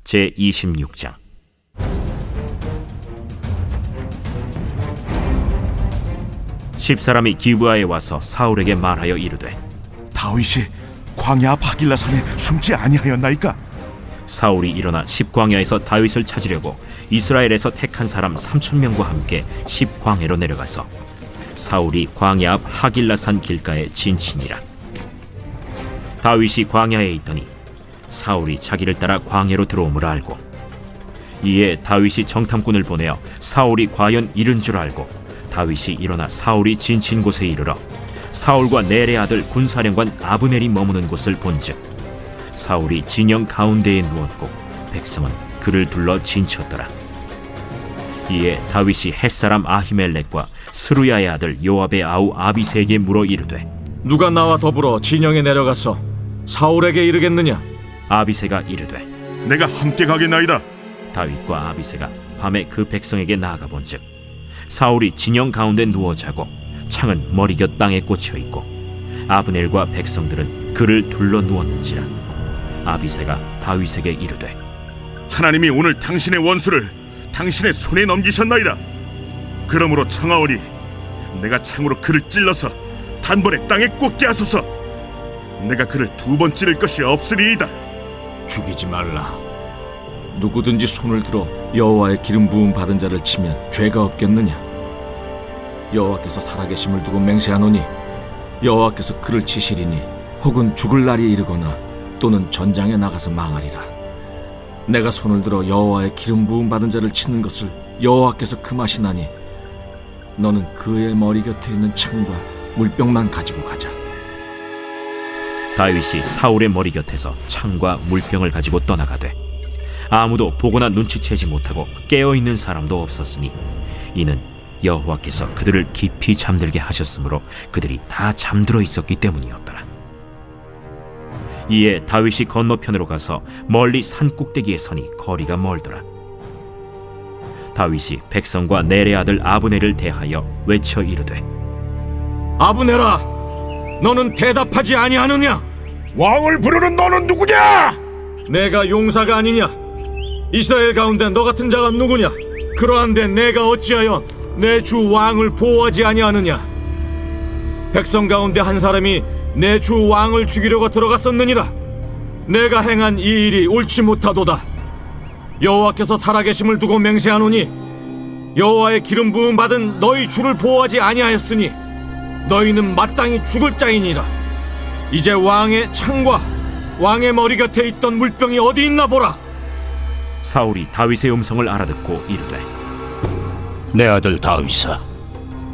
제26장. 십사람이 기브아에 와서 사울에게 말하여 이르되, 다윗이 광야 앞 하길라산에 숨지 아니하였나이까? 사울이 일어나 십광야에서 다윗을 찾으려고 이스라엘에서 택한 사람 3,000명과 함께 십광야로 내려가서 사울이 광야 앞 하길라산 길가에 진친이라. 다윗이 광야에 있더니 사울이 자기를 따라 광야로 들어옴을 알고, 이에 다윗이 정탐꾼을 보내어 사울이 과연 이른 줄 알고 다윗이 일어나 사울이 진친 곳에 이르러 사울과 넬의 아들 군사령관 아브넬이 머무는 곳을 본즉 사울이 진영 가운데에 누웠고 백성은 그를 둘러 진쳤더라. 이에 다윗이 햇사람 아히멜렉과 스루야의 아들 요압의 아우 아비새에게 물어 이르되, 누가 나와 더불어 진영에 내려가서 사울에게 이르겠느냐? 아비새가 이르되, 내가 함께 가겠나이다. 다윗과 아비새가 밤에 그 백성에게 나아가 본즉 사울이 진영 가운데 누워 자고 창은 머리곁 땅에 꽂혀 있고 아브넬과 백성들은 그를 둘러 누웠는지라. 아비새가 다윗에게 이르되, 하나님이 오늘 당신의 원수를 당신의 손에 넘기셨나이다. 그러므로 청하오니 내가 창으로 그를 찔러서 단번에 땅에 꽂게 하소서. 내가 그를 두 번 찌를 것이 없으리이다. 죽이지 말라. 누구든지 손을 들어 여호와의 기름 부음 받은 자를 치면 죄가 없겠느냐? 여호와께서 살아계심을 두고 맹세하노니 여호와께서 그를 치시리니 혹은 죽을 날이 이르거나 또는 전장에 나가서 망하리라. 내가 손을 들어 여호와의 기름 부음 받은 자를 치는 것을 여호와께서 금하시나니 너는 그의 머리 곁에 있는 창과 물병만 가지고 가자. 다윗이 사울의 머리 곁에서 창과 물병을 가지고 떠나가되 아무도 보거나 눈치채지 못하고 깨어있는 사람도 없었으니 이는 여호와께서 그들을 깊이 잠들게 하셨으므로 그들이 다 잠들어 있었기 때문이었더라. 이에 다윗이 건너편으로 가서 멀리 산 꼭대기에 서니 거리가 멀더라. 다윗이 백성과 넬의 아들 아브넬을 대하여 외쳐 이르되, 아브넬아, 너는 대답하지 아니하느냐? 왕을 부르는 너는 누구냐? 내가 용사가 아니냐? 이스라엘 가운데 너 같은 자가 누구냐? 그러한데 내가 어찌하여 내 주 왕을 보호하지 아니하느냐? 백성 가운데 한 사람이 내 주 왕을 죽이려고 들어갔었느니라. 내가 행한 이 일이 옳지 못하도다. 여호와께서 살아계심을 두고 맹세하노니 여호와의 기름 부음 받은 너희 주를 보호하지 아니하였으니 너희는 마땅히 죽을 자이니라. 이제 왕의 창과 왕의 머리 곁에 있던 물병이 어디 있나 보라. 사울이 다윗의 음성을 알아듣고 이르되, 내 아들 다윗아,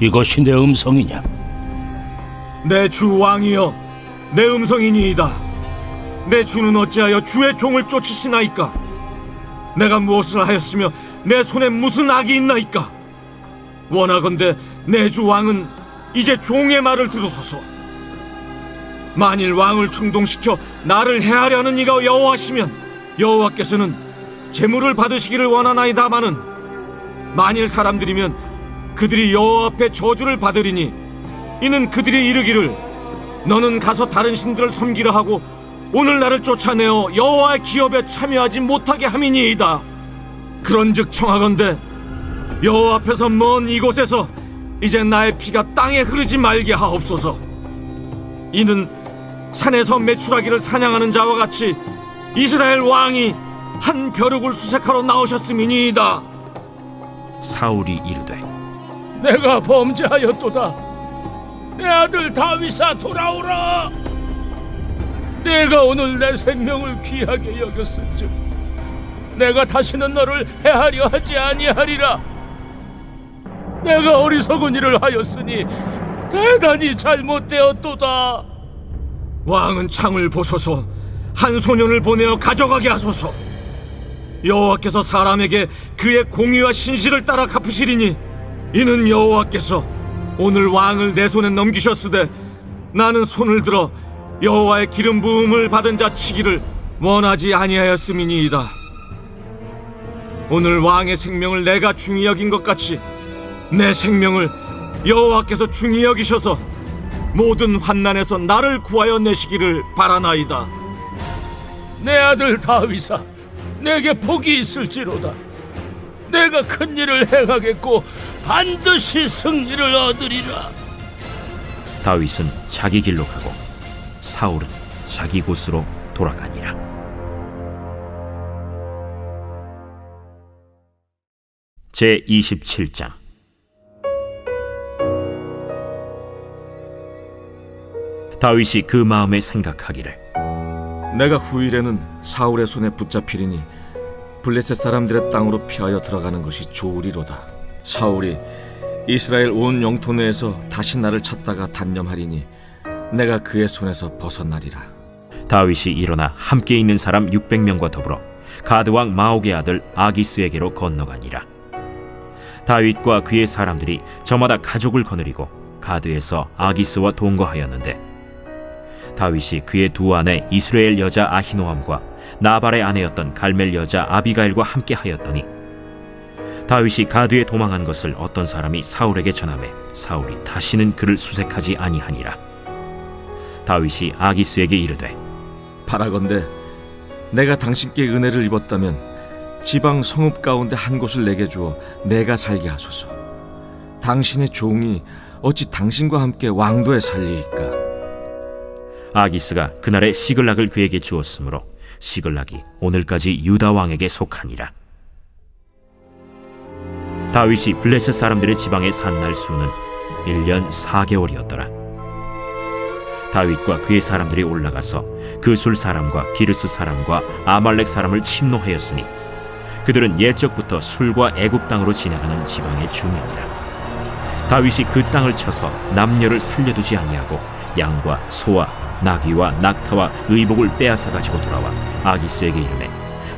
이것이 내 음성이냐? 내 주 왕이여, 내 음성이니이다. 내 주는 어찌하여 주의 종을 쫓으시나이까? 내가 무엇을 하였으며 내 손에 무슨 악이 있나이까? 원하건대 내 주 왕은 이제 종의 말을 들으소서. 만일 왕을 충동시켜 나를 해하려는 이가 여호와시면 여호와께서는 재물을 받으시기를 원하나이다마는 만일 사람들이면 그들이 여호와 앞에 저주를 받으리니 이는 그들이 이르기를 너는 가서 다른 신들을 섬기라 하고 오늘 나를 쫓아내어 여호와의 기업에 참여하지 못하게 함이니이다. 그런즉 청하건대 여호와 앞에서 먼 이곳에서 이제 나의 피가 땅에 흐르지 말게 하옵소서. 이는 산에서 메추라기를 사냥하는 자와 같이 이스라엘 왕이 한 벼룩을 수색하러 나오셨음이니이다. 사울이 이르되, 내가 범죄하였도다. 내 아들 다윗아, 돌아오라. 내가 오늘 내 생명을 귀하게 여겼은즉 내가 다시는 너를 해하려 하지 아니하리라. 내가 어리석은 일을 하였으니 대단히 잘못되었도다. 왕은 창을 보소서. 한 소년을 보내어 가져가게 하소서. 여호와께서 사람에게 그의 공의와 신실을 따라 갚으시리니 이는 여호와께서 오늘 왕을 내 손에 넘기셨으되 나는 손을 들어 여호와의 기름 부음을 받은 자 치기를 원하지 아니하였음이니이다. 오늘 왕의 생명을 내가 중히 여긴 것 같이 내 생명을 여호와께서 중히 여기셔서 모든 환난에서 나를 구하여 내시기를 바라나이다. 내 아들 다윗아, 내게 복이 있을지로다. 내가 큰 일을 행하겠고 반드시 승리를 얻으리라. 다윗은 자기 길로 가고 사울은 자기 곳으로 돌아가니라. 제 27장. 다윗이 그 마음에 생각하기를 내가 후일에는 사울의 손에 붙잡히리니 블레셋 사람들의 땅으로 피하여 들어가는 것이 좋으리로다. 사울이 이스라엘 온 영토 내에서 다시 나를 찾다가 단념하리니 내가 그의 손에서 벗어나리라. 다윗이 일어나 함께 있는 사람 600명과 더불어 가드왕 마옥의 아들 아기스에게로 건너가니라. 다윗과 그의 사람들이 저마다 가족을 거느리고 가드에서 아기스와 동거하였는데 다윗이 그의 두 아내 이스라엘 여자 아히노함과 나발의 아내였던 갈멜 여자 아비가일과 함께 하였더니 다윗이 가드에 도망한 것을 어떤 사람이 사울에게 전하매 사울이 다시는 그를 수색하지 아니하니라. 다윗이 아기스에게 이르되 바라건대 내가 당신께 은혜를 입었다면 지방 성읍 가운데 한 곳을 내게 주어 내가 살게 하소서. 당신의 종이 어찌 당신과 함께 왕도에 살리이까? 아기스가 그날에 시글락을 그에게 주었으므로 시글락이 오늘까지 유다 왕에게 속하니라. 다윗이 블레셋 사람들의 지방에 산 날 수는 1년 4개월이었더라. 다윗과 그의 사람들이 올라가서 그술 사람과 기르스 사람과 아말렉 사람을 침노하였으니 그들은 옛적부터 술과 애굽 땅으로 지나가는 지방의 주민이라. 다윗이 그 땅을 쳐서 남녀를 살려두지 아니하고 양과 소와 나귀와 낙타와 의복을 빼앗아 가지고 돌아와 아기스에게 이르매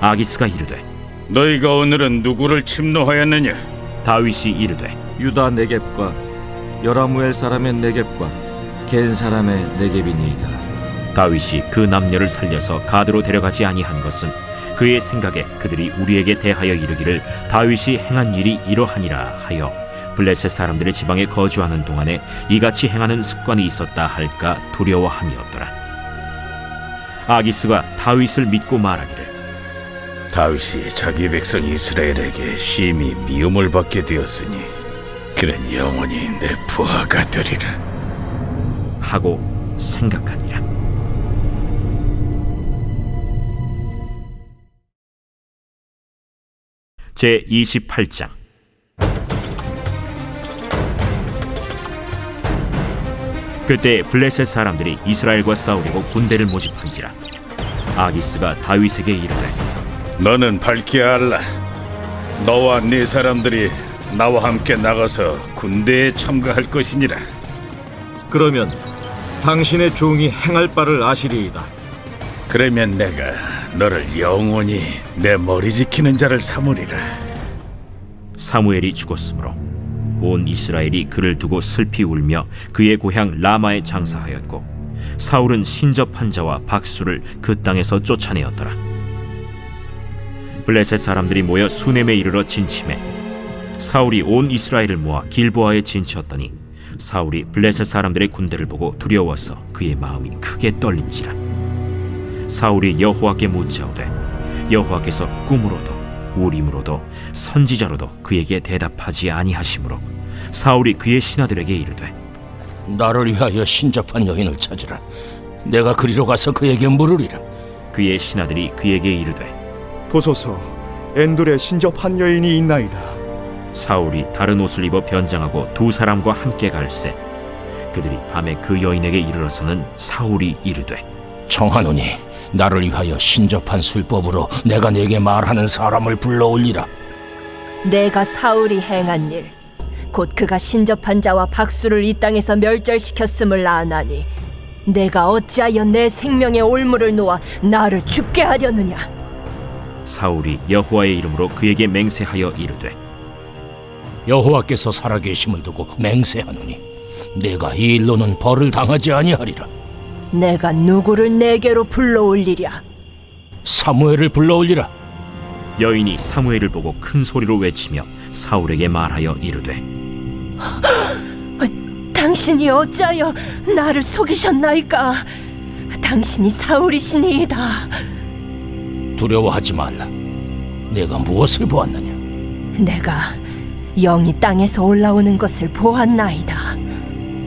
아기스가 이르되 너희가 오늘은 누구를 침노하였느냐? 다윗이 이르되 유다 네겝과 여라무엘 사람의 네겝과 겐 사람의 네겝이니이다. 다윗이 그 남녀를 살려서 가드로 데려가지 아니한 것은 그의 생각에 그들이 우리에게 대하여 이르기를 다윗이 행한 일이 이러하니라 하여 블레셋 사람들의 지방에 거주하는 동안에 이같이 행하는 습관이 있었다 할까 두려워함이었더라. 아기스가 다윗을 믿고 말하기를 다윗이 자기 백성 이스라엘에게 심히 미움을 받게 되었으니 그는 영원히 내 부하가 되리라 하고 생각하니라. 제 28장. 그때 블레셋 사람들이 이스라엘과 싸우려고 군대를 모집한지라. 아기스가 다윗에게 이르되 너는 밝히 알라 너와 네 사람들이 나와 함께 나가서 군대에 참가할 것이니라 그러면 당신의 종이 행할 바를 아시리이다. 그러면 내가 너를 영원히 내 머리 지키는 자를 삼으리라 사무엘이 죽었으므로 온 이스라엘이 그를 두고 슬피 울며 그의 고향 라마에 장사하였고 사울은 신접한 자와 박수를 그 땅에서 쫓아내었더라. 블레셋 사람들이 모여 수넴에 이르러 진침해 사울이 온 이스라엘을 모아 길보아에 진치었더니 사울이 블레셋 사람들의 군대를 보고 두려워서 그의 마음이 크게 떨린지라. 사울이 여호와께 묻자오되 여호와께서 꿈으로도 우림으로도 선지자로도 그에게 대답하지 아니하시므로 사울이 그의 신하들에게 이르되 나를 위하여 신접한 여인을 찾으라. 내가 그리로 가서 그에게 물으리라. 그의 신하들이 그에게 이르되 보소서, 엔돌에 신접한 여인이 있나이다. 사울이 다른 옷을 입어 변장하고 두 사람과 함께 갈새 그들이 밤에 그 여인에게 이르러서는 사울이 이르되 청하노니 나를 위하여 신접한 술법으로 내가 네게 말하는 사람을 불러올리라. 내가 사울이 행한 일, 곧 그가 신접한 자와 박수를 이 땅에서 멸절시켰음을 아나니 내가 어찌하여 내 생명의 올무를 놓아 나를 죽게 하려느냐. 사울이 여호와의 이름으로 그에게 맹세하여 이르되 여호와께서 살아계심을 두고 맹세하노니 내가 이 일로는 벌을 당하지 아니하리라. 내가 누구를 내게로 불러올리랴. 사무엘을 불러올리라. 여인이 사무엘을 보고 큰 소리로 외치며 사울에게 말하여 이르되 당신이 어찌하여 나를 속이셨나이까. 당신이 사울이시니이다. 두려워하지 말라. 내가 무엇을 보았느냐? 내가 영이 땅에서 올라오는 것을 보았나이다.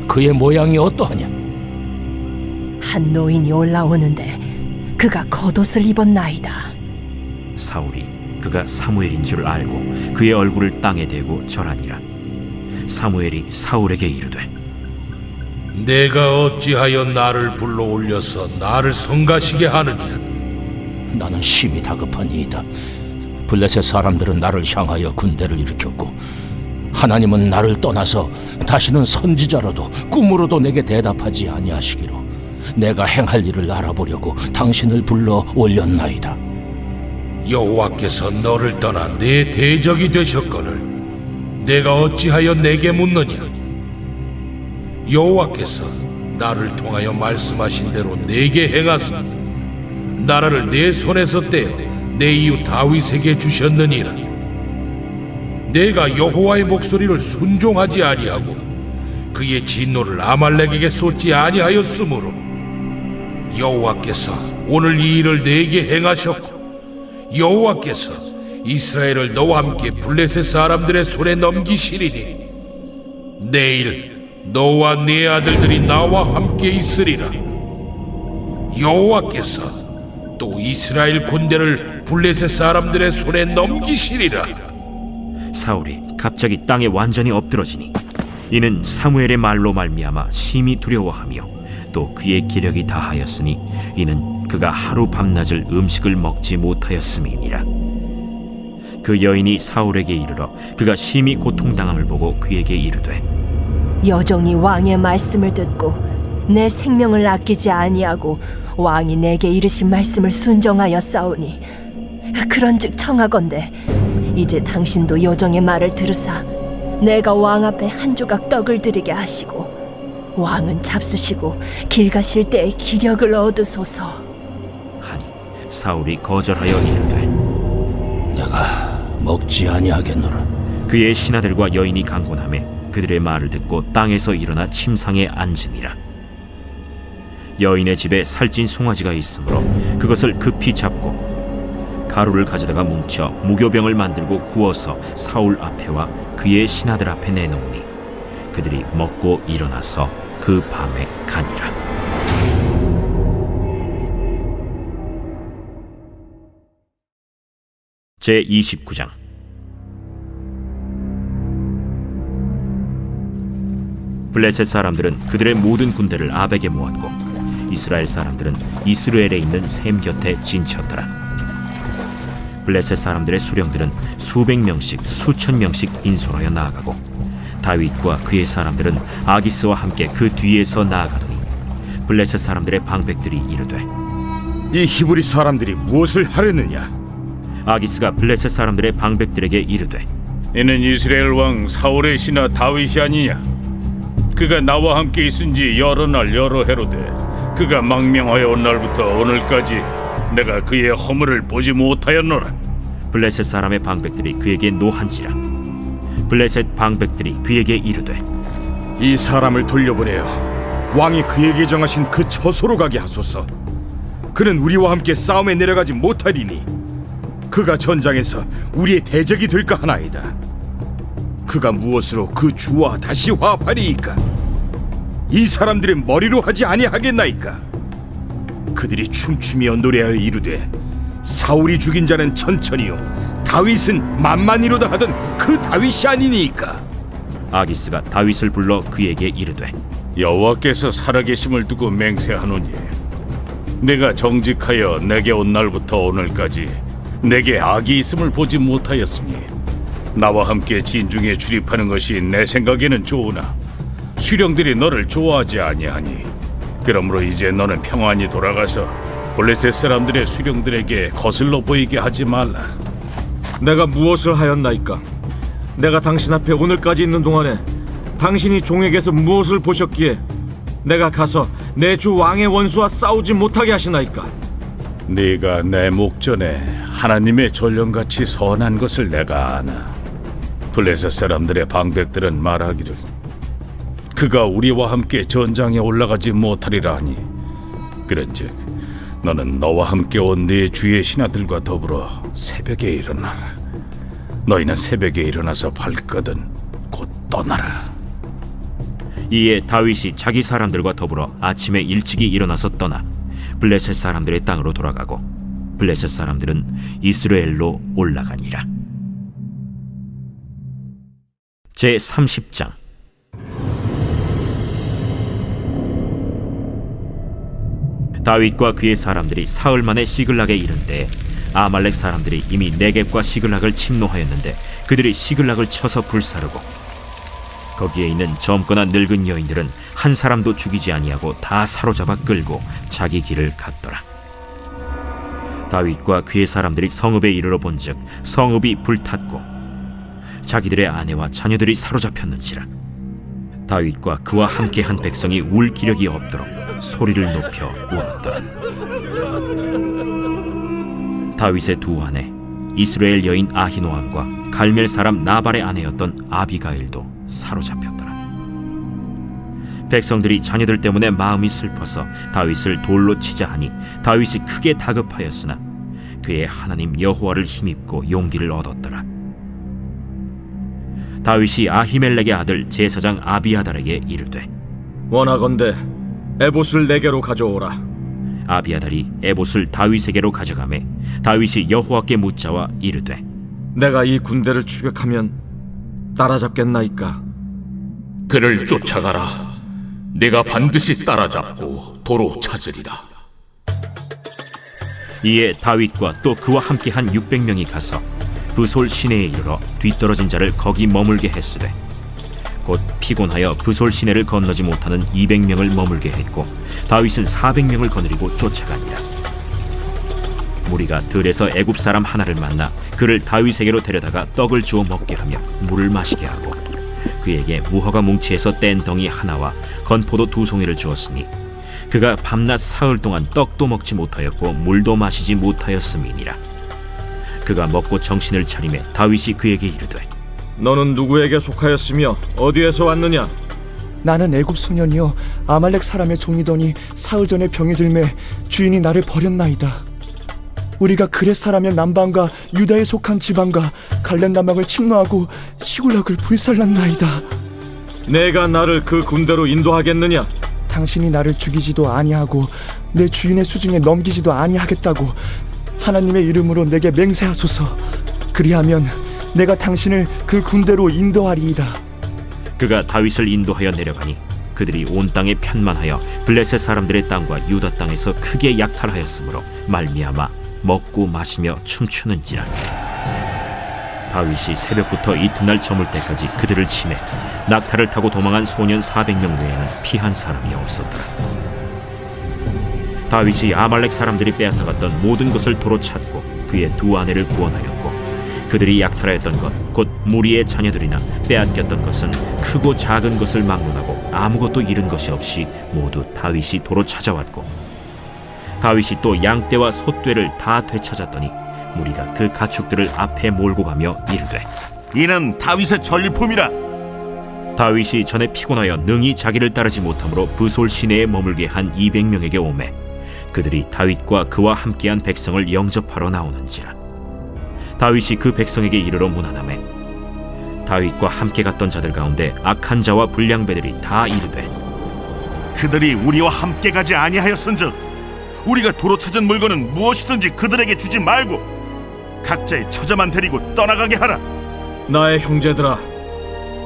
그의 모양이 어떠하냐? 한 노인이 올라오는데 그가 겉옷을 입었나이다. 사울이 그가 사무엘인 줄 알고 그의 얼굴을 땅에 대고 절하니라. 사무엘이 사울에게 이르되 내가 어찌하여 나를 불러 올려서 나를 성가시게 하느냐? 나는 심히 다급하니이다. 블레셋 사람들은 나를 향하여 군대를 일으켰고 하나님은 나를 떠나서 다시는 선지자로도 꿈으로도 내게 대답하지 아니하시기로 내가 행할 일을 알아보려고 당신을 불러 올렸나이다. 여호와께서 너를 떠나 내 대적이 되셨거늘 내가 어찌하여 내게 묻느냐? 여호와께서 나를 통하여 말씀하신 대로 내게 행하사 나라를 내 손에서 떼어 내 이웃 다윗에게 주셨느니라. 내가 여호와의 목소리를 순종하지 아니하고 그의 진노를 아말렉에게 쏟지 아니하였으므로 여호와께서 오늘 이 일을 내게 행하셨고 여호와께서 이스라엘을 너와 함께 블레셋 사람들의 손에 넘기시리니 내일 너와 네 아들들이 나와 함께 있으리라. 여호와께서 또 이스라엘 군대를 블레셋 사람들의 손에 넘기시리라. 사울이 갑자기 땅에 완전히 엎드러지니 이는 사무엘의 말로 말미암아 심히 두려워하며 또 그의 기력이 다하였으니 이는 그가 하루 밤낮을 음식을 먹지 못하였음이니라. 그 여인이 사울에게 이르러 그가 심히 고통당함을 보고 그에게 이르되 여종이 왕의 말씀을 듣고 내 생명을 아끼지 아니하고 왕이 내게 이르신 말씀을 순종하여 싸우니 그런즉 청하건대 이제 당신도 여종의 말을 들으사 내가 왕 앞에 한 조각 떡을 드리게 하시고 왕은 잡수시고 길 가실 때에 기력을 얻으소서 하니 사울이 거절하여 이르되 내가 먹지 아니하겠노라. 그의 신하들과 여인이 강권하매 그들의 말을 듣고 땅에서 일어나 침상에 앉으니라. 여인의 집에 살찐 송아지가 있으므로 그것을 급히 잡고 가루를 가져다가 뭉쳐 무교병을 만들고 구워서 사울 앞에와 그의 신하들 앞에 내놓으니 그들이 먹고 일어나서 그 밤에 가니라. 제 29장. 블레셋 사람들은 그들의 모든 군대를 아벡에 모았고 이스라엘 사람들은 이스라엘에 있는 셈 곁에 진쳤더라. 블레셋 사람들의 수령들은 수백 명씩 수천 명씩 인솔하여 나아가고 다윗과 그의 사람들은 아기스와 함께 그 뒤에서 나아가더니 블레셋 사람들의 방백들이 이르되 이 히브리 사람들이 무엇을 하려느냐? 아기스가 블레셋 사람들의 방백들에게 이르되 이는 이스라엘 왕 사울의 신하 다윗이 아니냐? 그가 나와 함께 있은지 여러 날 여러 해로되 그가 망명하여 온 날부터 오늘까지 내가 그의 허물을 보지 못하였노라. 블레셋 사람의 방백들이 그에게 노한지라. 블레셋 방백들이 그에게 이르되 이 사람을 돌려보내어 왕이 그에게 정하신 그 처소로 가게 하소서. 그는 우리와 함께 싸움에 내려가지 못하리니 그가 전장에서 우리의 대적이 될까 하나이다. 그가 무엇으로 그 주와 다시 화합하리이까? 이 사람들의 머리로 하지 아니하겠나이까? 그들이 춤추며 노래하여 이르되 사울이 죽인 자는 천천히요 다윗은 만만이로다 하던 그 다윗이 아니니까. 아기스가 다윗을 불러 그에게 이르되 여호와께서 살아계심을 두고 맹세하노니 내가 정직하여 내게 온 날부터 오늘까지 내게 악이 있음을 보지 못하였으니 나와 함께 진중에 출입하는 것이 내 생각에는 좋으나 수령들이 너를 좋아하지 아니하니 그러므로 이제 너는 평안히 돌아가서 블레셋 사람들의 수령들에게 거슬러 보이게 하지 말라. 내가 무엇을 하였나이까? 내가 당신 앞에 오늘까지 있는 동안에 당신이 종에게서 무엇을 보셨기에 내가 가서 내 주 왕의 원수와 싸우지 못하게 하시나이까? 네가 내 목전에 하나님의 전령같이 선한 것을 내가 아나. 블레셋 사람들의 방백들은 말하기를 그가 우리와 함께 전장에 올라가지 못하리라 하니 그런즉 너는 너와 함께 온 네 주의 신하들과 더불어 새벽에 일어나라. 너희는 새벽에 일어나서 발거든 곧 떠나라. 이에 다윗이 자기 사람들과 더불어 아침에 일찍이 일어나서 떠나 블레셋 사람들의 땅으로 돌아가고 블레셋 사람들은 이스라엘로 올라가니라. 제 30장. 다윗과 그의 사람들이 사흘 만에 시글락에 이른 때에 아말렉 사람들이 이미 네겝과 시글락을 침노하였는데 그들이 시글락을 쳐서 불사르고 거기에 있는 젊거나 늙은 여인들은 한 사람도 죽이지 아니하고 다 사로잡아 끌고 자기 길을 갔더라. 다윗과 그의 사람들이 성읍에 이르러 본즉 성읍이 불탔고 자기들의 아내와 자녀들이 사로잡혔는지라. 다윗과 그와 함께한 백성이 울 기력이 없도록 소리를 높여 울었더라. 다윗의 두 아내 이스라엘 여인 아히노암과 갈멜 사람 나발의 아내였던 아비가일도 사로잡혔더라. 백성들이 자녀들 때문에 마음이 슬퍼서 다윗을 돌로 치자 하니 다윗이 크게 다급하였으나 그의 하나님 여호와를 힘입고 용기를 얻었더라. 다윗이 아히멜렉의 아들 제사장 아비아달에게 이르되 원하건대 에봇을 내게로 가져오라. 아비아달이 에봇을 다윗에게로 가져가매 다윗이 여호와께 묻자와 이르되 내가 이 군대를 추격하면 따라잡겠나이까? 그를 쫓아가라. 내가 반드시 따라잡고 도로 찾으리라. 이에 다윗과 또 그와 함께한 600명이 가서 브솔 시내에 이르러 뒤떨어진 자를 거기 머물게 했으되 곧 피곤하여 브솔 시내를 건너지 못하는 200명을 머물게 했고 다윗은 400명을 거느리고 쫓아가니라. 무리가 들에서 애굽 사람 하나를 만나 그를 다윗에게로 데려다가 떡을 주어 먹게 하며 물을 마시게 하고 그에게 무화과 뭉치에서 뗀 덩이 하나와 건포도 2송이를 주었으니 그가 밤낮 사흘 동안 떡도 먹지 못하였고 물도 마시지 못하였음이니라. 그가 먹고 정신을 차리매 다윗이 그에게 이르되 너는 누구에게 속하였으며 어디에서 왔느냐? 나는 애굽 소년이여 아말렉 사람의 종이더니 사흘 전에 병이 들매 주인이 나를 버렸나이다. 우리가 그렛 사람의 남방과 유다에 속한 지방과 갈렙 남방을 침노하고 시굴락을 불살랐나이다. 내가 나를 그 군대로 인도하겠느냐? 당신이 나를 죽이지도 아니하고 내 주인의 수중에 넘기지도 아니하겠다고 하나님의 이름으로 내게 맹세하소서. 그리하면 내가 당신을 그 군대로 인도하리이다. 그가 다윗을 인도하여 내려가니 그들이 온 땅에 편만하여 블레셋 사람들의 땅과 유다 땅에서 크게 약탈하였으므로 말미암아 먹고 마시며 춤추는지라. 다윗이 새벽부터 이튿날 저물 때까지 그들을 치매 낙타를 타고 도망한 소년 400명 외에는 피한 사람이 없었더라. 다윗이 아말렉 사람들이 빼앗아갔던 모든 것을 도로 찾고 그의 두 아내를 구원하였고 그들이 약탈하였던 것 곧 무리의 자녀들이나 빼앗겼던 것은 크고 작은 것을 막론하고 아무것도 잃은 것이 없이 모두 다윗이 도로 찾아왔고 다윗이 또 양떼와 소떼를 다 되찾았더니 무리가 그 가축들을 앞에 몰고 가며 이르되 이는 다윗의 전리품이라. 다윗이 전에 피곤하여 능히 자기를 따르지 못하므로 브솔 시내에 머물게 한 200명에게 오매 그들이 다윗과 그와 함께한 백성을 영접하러 나오는지라. 다윗이 그 백성에게 이르러 문안하매 다윗과 함께 갔던 자들 가운데 악한 자와 불량배들이 다 이르되 그들이 우리와 함께 가지 아니하였은즉 우리가 도로 찾은 물건은 무엇이든지 그들에게 주지 말고 각자의 처자만 데리고 떠나가게 하라. 나의 형제들아,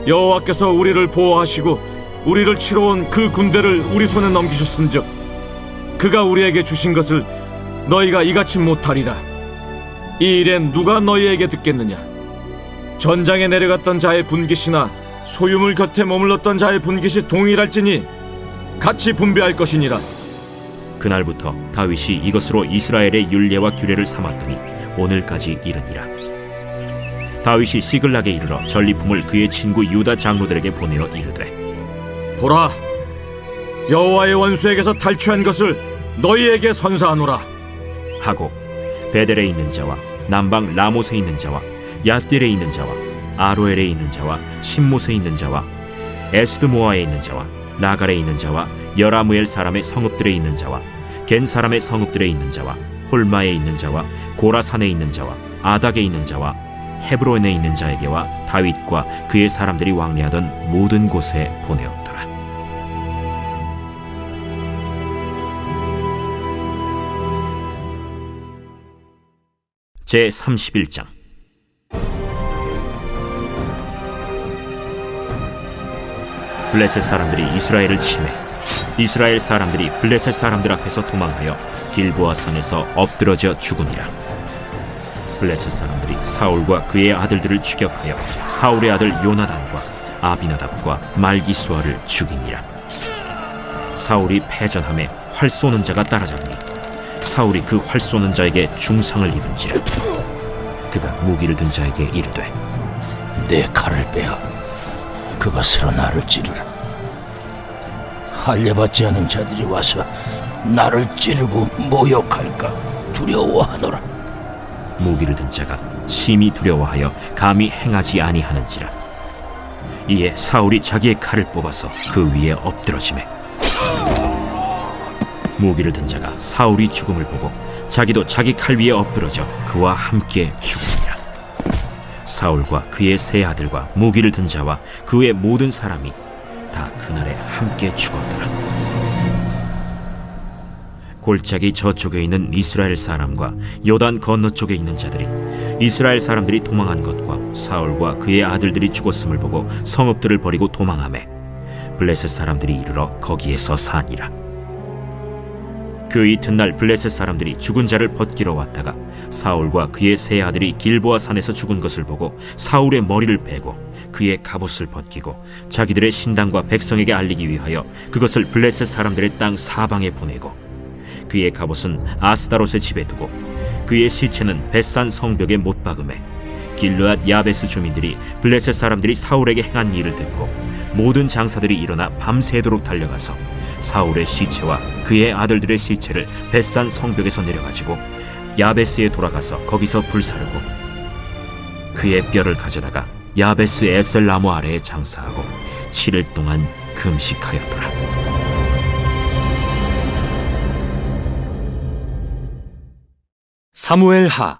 여호와께서 우리를 보호하시고 우리를 치러 온 그 군대를 우리 손에 넘기셨은즉 그가 우리에게 주신 것을 너희가 이같이 못하리라. 이 일엔 누가 너희에게 듣겠느냐? 전장에 내려갔던 자의 분깃이나 소유물 곁에 머물렀던 자의 분깃이 동일할지니 같이 분배할 것이니라. 그날부터 다윗이 이것으로 이스라엘의 율례와 규례를 삼았더니 오늘까지 이르니라. 다윗이 시글락에 이르러 전리품을 그의 친구 유다 장로들에게 보내어 이르되 보라, 여호와의 원수에게서 탈취한 것을 너희에게 선사하노라 하고 베델에 있는 자와 남방 라못에 있는 자와 얏딜에 있는 자와 아로엘에 있는 자와 신못에 있는 자와 에스드모아에 있는 자와 라갈에 있는 자와 여라무엘 사람의 성읍들에 있는 자와 겐 사람의 성읍들에 있는 자와 홀마에 있는 자와 고라산에 있는 자와 아닥에 있는 자와 헤브론에 있는 자에게와 다윗과 그의 사람들이 왕래하던 모든 곳에 보내었더라. 제 31장. 블레셋 사람들이 이스라엘을 침해 이스라엘 사람들이 블레셋 사람들 앞에서 도망하여 길보아 산에서 엎드러져 죽으니라. 블레셋 사람들이 사울과 그의 아들들을 추격하여 사울의 아들 요나단과 아비나답과 말기수아를 죽이니라. 사울이 패전함에 활 쏘는 자가 따라잡니 사울이 그 활 쏘는 자에게 중상을 입은지라. 그가 무기를 든 자에게 이르되 내 칼을 빼어 그것으로 나를 찌르라. 할례받지 않은 자들이 와서 나를 찌르고 모욕할까 두려워하노라. 무기를 든 자가 심히 두려워하여 감히 행하지 아니하는지라. 이에 사울이 자기의 칼을 뽑아서 그 위에 엎드러지매 무기를 든 자가 사울이 죽음을 보고 자기도 자기 칼 위에 엎드러져 그와 함께 죽으니라. 사울과 그의 세 아들과 무기를 든 자와 그의 모든 사람이 다 그날에 함께 죽었더라. 골짜기 저쪽에 있는 이스라엘 사람과 요단 건너쪽에 있는 자들이 이스라엘 사람들이 도망한 것과 사울과 그의 아들들이 죽었음을 보고 성읍들을 버리고 도망하매 블레셋 사람들이 이르러 거기에서 사니라. 그 이튿날 블레셋 사람들이 죽은 자를 벗기러 왔다가 사울과 그의 세 아들이 길보아 산에서 죽은 것을 보고 사울의 머리를 베고 그의 갑옷을 벗기고 자기들의 신당과 백성에게 알리기 위하여 그것을 블레셋 사람들의 땅 사방에 보내고 그의 갑옷은 아스다롯의 집에 두고 그의 시체는 벳산 성벽에 못 박음에 길르앗 야베스 주민들이 블레셋 사람들이 사울에게 행한 일을 듣고 모든 장사들이 일어나 밤새도록 달려가서 사울의 시체와 그의 아들들의 시체를 벳산 성벽에서 내려가지고 야베스에 돌아가서 거기서 불사르고 그의 뼈를 가져다가 야베스 에셀 나무 아래에 장사하고 7일 동안 금식하였더라. 사무엘하.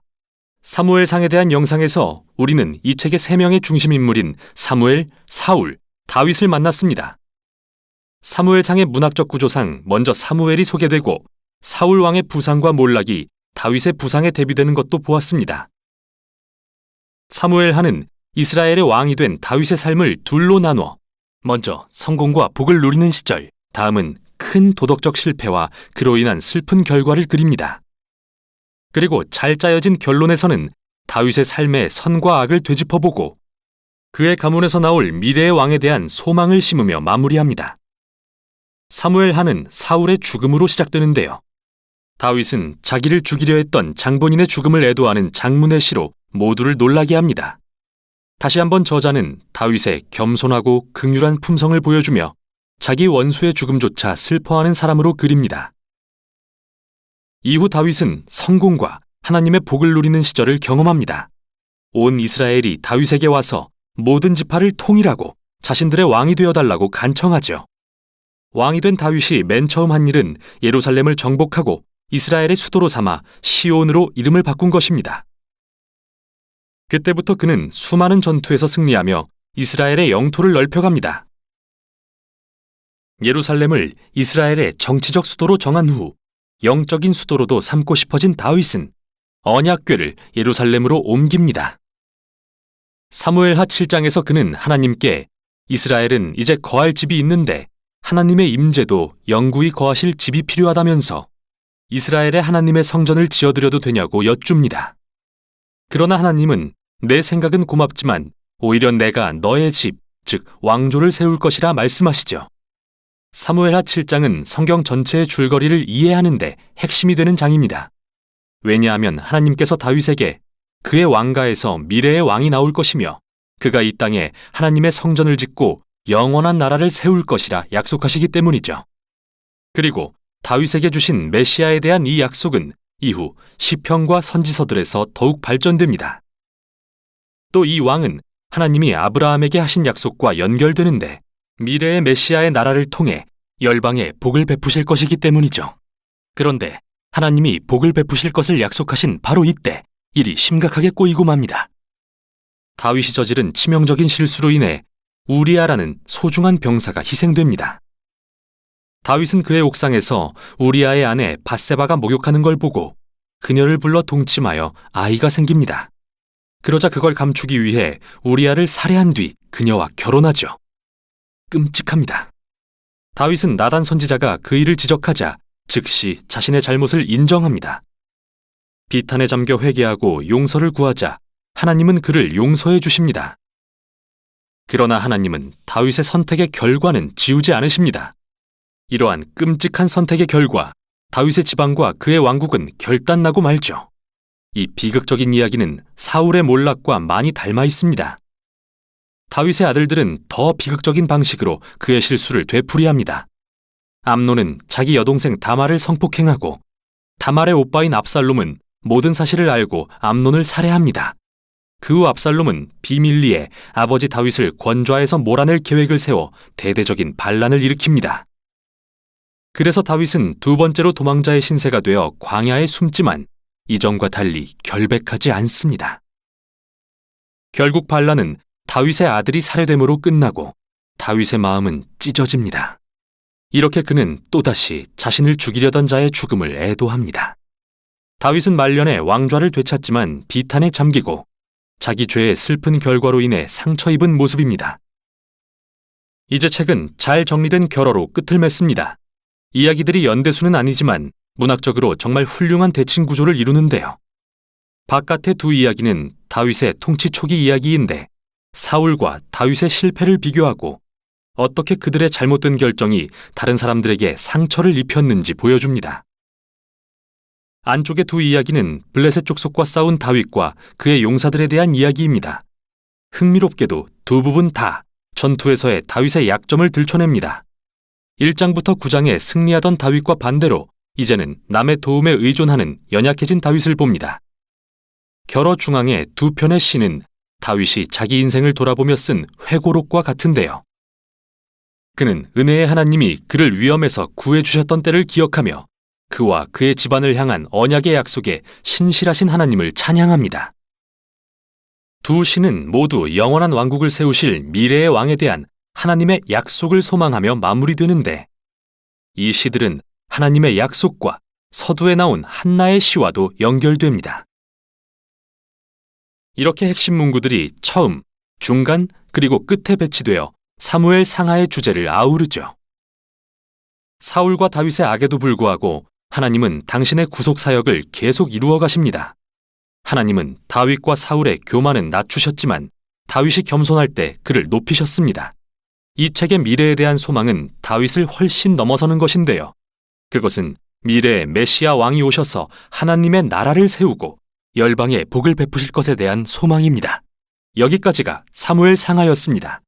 사무엘상에 대한 영상에서 우리는 이 책의 세 명의 중심 인물인 사무엘, 사울, 다윗을 만났습니다. 사무엘상의 문학적 구조상 먼저 사무엘이 소개되고 사울 왕의 부상과 몰락이 다윗의 부상에 대비되는 것도 보았습니다. 사무엘하는 이스라엘의 왕이 된 다윗의 삶을 둘로 나눠 먼저 성공과 복을 누리는 시절, 다음은 큰 도덕적 실패와 그로 인한 슬픈 결과를 그립니다. 그리고 잘 짜여진 결론에서는 다윗의 삶의 선과 악을 되짚어보고 그의 가문에서 나올 미래의 왕에 대한 소망을 심으며 마무리합니다. 사무엘하는 사울의 죽음으로 시작되는데요. 다윗은 자기를 죽이려 했던 장본인의 죽음을 애도하는 장문의 시로 모두를 놀라게 합니다. 다시 한번 저자는 다윗의 겸손하고 긍휼한 품성을 보여주며 자기 원수의 죽음조차 슬퍼하는 사람으로 그립니다. 이후 다윗은 성공과 하나님의 복을 누리는 시절을 경험합니다. 온 이스라엘이 다윗에게 와서 모든 지파를 통일하고 자신들의 왕이 되어달라고 간청하죠. 왕이 된 다윗이 맨 처음 한 일은 예루살렘을 정복하고 이스라엘의 수도로 삼아 시온으로 이름을 바꾼 것입니다. 그때부터 그는 수많은 전투에서 승리하며 이스라엘의 영토를 넓혀갑니다. 예루살렘을 이스라엘의 정치적 수도로 정한 후 영적인 수도로도 삼고 싶어진 다윗은 언약궤를 예루살렘으로 옮깁니다. 사무엘하 7장에서 그는 하나님께 이스라엘은 이제 거할 집이 있는데 하나님의 임재도 영구히 거하실 집이 필요하다면서 이스라엘의 하나님의 성전을 지어드려도 되냐고 여쭙니다. 그러나 하나님은 내 생각은 고맙지만 오히려 내가 너의 집, 즉 왕조를 세울 것이라 말씀하시죠. 사무엘하 7장은 성경 전체의 줄거리를 이해하는 데 핵심이 되는 장입니다. 왜냐하면 하나님께서 다윗에게 그의 왕가에서 미래의 왕이 나올 것이며 그가 이 땅에 하나님의 성전을 짓고 영원한 나라를 세울 것이라 약속하시기 때문이죠. 그리고 다윗에게 주신 메시아에 대한 이 약속은 이후 시편과 선지서들에서 더욱 발전됩니다. 또 이 왕은 하나님이 아브라함에게 하신 약속과 연결되는데 미래의 메시아의 나라를 통해 열방에 복을 베푸실 것이기 때문이죠. 그런데 하나님이 복을 베푸실 것을 약속하신 바로 이때 일이 심각하게 꼬이고 맙니다. 다윗이 저지른 치명적인 실수로 인해 우리아라는 소중한 병사가 희생됩니다. 다윗은 그의 옥상에서 우리아의 아내 밧세바가 목욕하는 걸 보고 그녀를 불러 동침하여 아이가 생깁니다. 그러자 그걸 감추기 위해 우리아를 살해한 뒤 그녀와 결혼하죠. 끔찍합니다. 다윗은 나단 선지자가 그 일을 지적하자 즉시 자신의 잘못을 인정합니다. 비탄에 잠겨 회개하고 용서를 구하자 하나님은 그를 용서해 주십니다. 그러나 하나님은 다윗의 선택의 결과는 지우지 않으십니다. 이러한 끔찍한 선택의 결과 다윗의 지방과 그의 왕국은 결단나고 말죠. 이 비극적인 이야기는 사울의 몰락과 많이 닮아 있습니다. 다윗의 아들들은 더 비극적인 방식으로 그의 실수를 되풀이합니다. 암논은 자기 여동생 다말을 성폭행하고 다말의 오빠인 압살롬은 모든 사실을 알고 암논을 살해합니다. 그 후 압살롬은 비밀리에 아버지 다윗을 권좌에서 몰아낼 계획을 세워 대대적인 반란을 일으킵니다. 그래서 다윗은 두 번째로 도망자의 신세가 되어 광야에 숨지만 이전과 달리 결백하지 않습니다. 결국 반란은 다윗의 아들이 살해됨으로 끝나고 다윗의 마음은 찢어집니다. 이렇게 그는 또다시 자신을 죽이려던 자의 죽음을 애도합니다. 다윗은 말년에 왕좌를 되찾지만 비탄에 잠기고 자기 죄의 슬픈 결과로 인해 상처 입은 모습입니다. 이제 책은 잘 정리된 결어로 끝을 맺습니다. 이야기들이 연대수는 아니지만 문학적으로 정말 훌륭한 대칭 구조를 이루는데요. 바깥의 두 이야기는 다윗의 통치 초기 이야기인데 사울과 다윗의 실패를 비교하고 어떻게 그들의 잘못된 결정이 다른 사람들에게 상처를 입혔는지 보여줍니다. 안쪽의 두 이야기는 블레셋 족속과 싸운 다윗과 그의 용사들에 대한 이야기입니다. 흥미롭게도 두 부분 다 전투에서의 다윗의 약점을 들춰냅니다. 1장부터 9장에 승리하던 다윗과 반대로 이제는 남의 도움에 의존하는 연약해진 다윗을 봅니다. 결어 중앙의 두 편의 시는 다윗이 자기 인생을 돌아보며 쓴 회고록과 같은데요. 그는 은혜의 하나님이 그를 위험에서 구해주셨던 때를 기억하며 그와 그의 집안을 향한 언약의 약속에 신실하신 하나님을 찬양합니다. 두 시는 모두 영원한 왕국을 세우실 미래의 왕에 대한 하나님의 약속을 소망하며 마무리되는데 이 시들은 하나님의 약속과 서두에 나온 한나의 시와도 연결됩니다. 이렇게 핵심 문구들이 처음, 중간, 그리고 끝에 배치되어 사무엘 상하의 주제를 아우르죠. 사울과 다윗의 악에도 불구하고 하나님은 당신의 구속 사역을 계속 이루어 가십니다. 하나님은 다윗과 사울의 교만은 낮추셨지만 다윗이 겸손할 때 그를 높이셨습니다. 이 책의 미래에 대한 소망은 다윗을 훨씬 넘어서는 것인데요. 그것은 미래의 메시아 왕이 오셔서 하나님의 나라를 세우고 열방에 복을 베푸실 것에 대한 소망입니다. 여기까지가 사무엘 상하였습니다.